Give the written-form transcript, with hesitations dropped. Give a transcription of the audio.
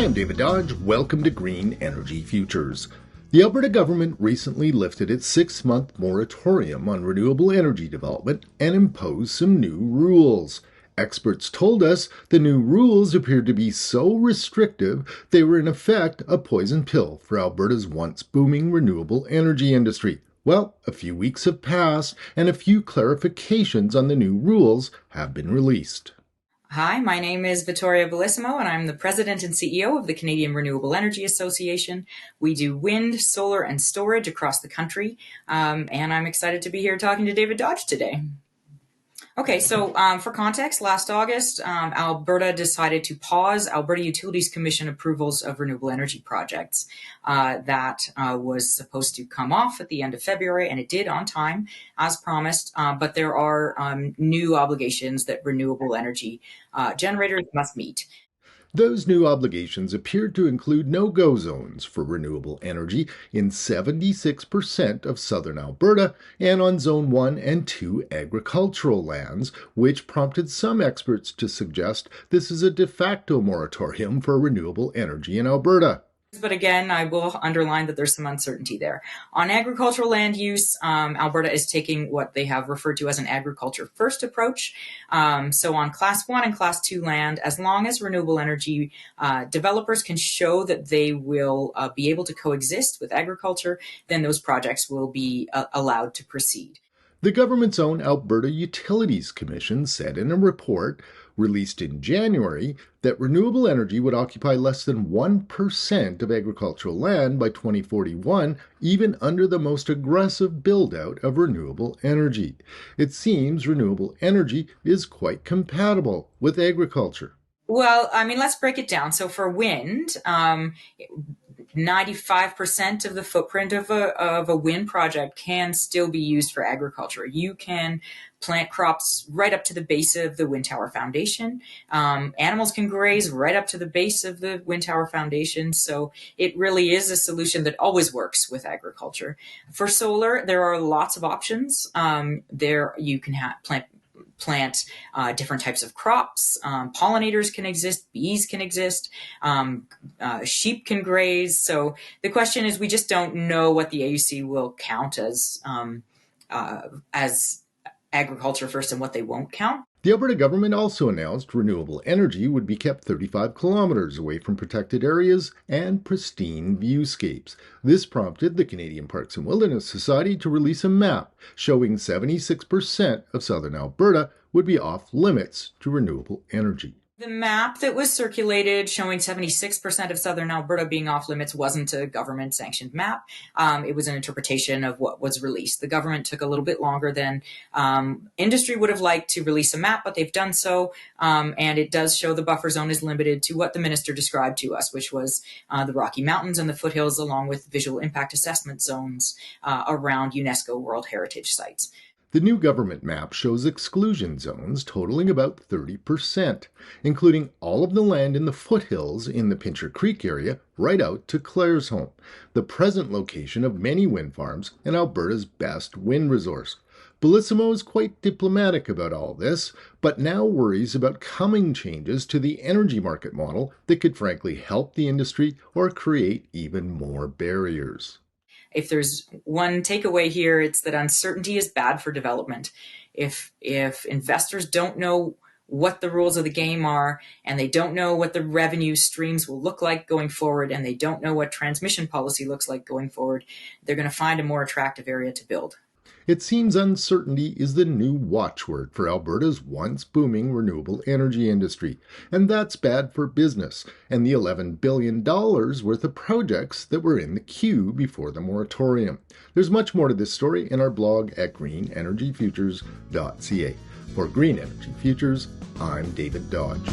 I'm David Dodge. Welcome to Green Energy Futures. The Alberta government recently lifted its 6-month moratorium on renewable energy development and imposed some new rules. Experts told us the new rules appeared to be so restrictive they were in effect a poison pill for Alberta's once booming renewable energy industry. Well, a few weeks have passed and a few clarifications on the new rules have been released. Hi, my name is Vittoria Bellissimo, and I'm the President and CEO of the Canadian Renewable Energy Association. We do wind, solar, and storage across the country, and I'm excited to be here talking to David Dodge today. Okay, so for context, last August, Alberta decided to pause Alberta Utilities Commission approvals of renewable energy projects. That was supposed to come off at the end of February, and it did on time, as promised. But there are new obligations that renewable energy generators must meet. Those new obligations appeared to include no-go zones for renewable energy in 76% of southern Alberta and on Zone 1 and 2 agricultural lands, which prompted some experts to suggest this is a de facto moratorium for renewable energy in Alberta. But again, I will underline that there's some uncertainty there. On agricultural land use, Alberta is taking what they have referred to as an agriculture first approach. So on Class 1 and Class 2 land, as long as renewable energy developers can show that they will be able to coexist with agriculture, then those projects will be allowed to proceed. The government's own Alberta Utilities Commission said in a report released in January that renewable energy would occupy less than 1% of agricultural land by 2041, even under the most aggressive build-out of renewable energy. It seems renewable energy is quite compatible with agriculture. Well, I mean, let's break it down. So for wind, 95% of the footprint of a wind project can still be used for agriculture. You can plant crops right up to the base of the wind tower foundation. Animals can graze right up to the base of the wind tower foundation. So it really is a solution that always works with agriculture. For solar, there are lots of options. There you can plant different types of crops. Pollinators can exist, bees can exist, sheep can graze. So the question is, we just don't know what the AUC will count as agriculture first and what they won't count. The Alberta government also announced renewable energy would be kept 35 kilometers away from protected areas and pristine viewscapes. This prompted the Canadian Parks and Wilderness Society to release a map showing 76% of southern Alberta would be off limits to renewable energy. The map that was circulated showing 76% of southern Alberta being off limits wasn't a government-sanctioned map. It was an interpretation of what was released. The government took a little bit longer than industry would have liked to release a map, but they've done so, and it does show the buffer zone is limited to what the minister described to us, which was the Rocky Mountains and the foothills, along with visual impact assessment zones around UNESCO World Heritage Sites. The new government map shows exclusion zones totaling about 30%, including all of the land in the foothills in the Pincher Creek area right out to Claresholm, the present location of many wind farms and Alberta's best wind resource. Bellissimo is quite diplomatic about all this, but now worries about coming changes to the energy market model that could frankly help the industry or create even more barriers. If there's one takeaway here, it's that uncertainty is bad for development. If investors don't know what the rules of the game are, and they don't know what the revenue streams will look like going forward, and they don't know what transmission policy looks like going forward, they're going to find a more attractive area to build. It seems uncertainty is the new watchword for Alberta's once booming renewable energy industry, and that's bad for business and the $11 billion worth of projects that were in the queue before the moratorium. There's much more to this story in our blog at GreenEnegyFutures.ca. For Green Energy Futures, I'm David Dodge.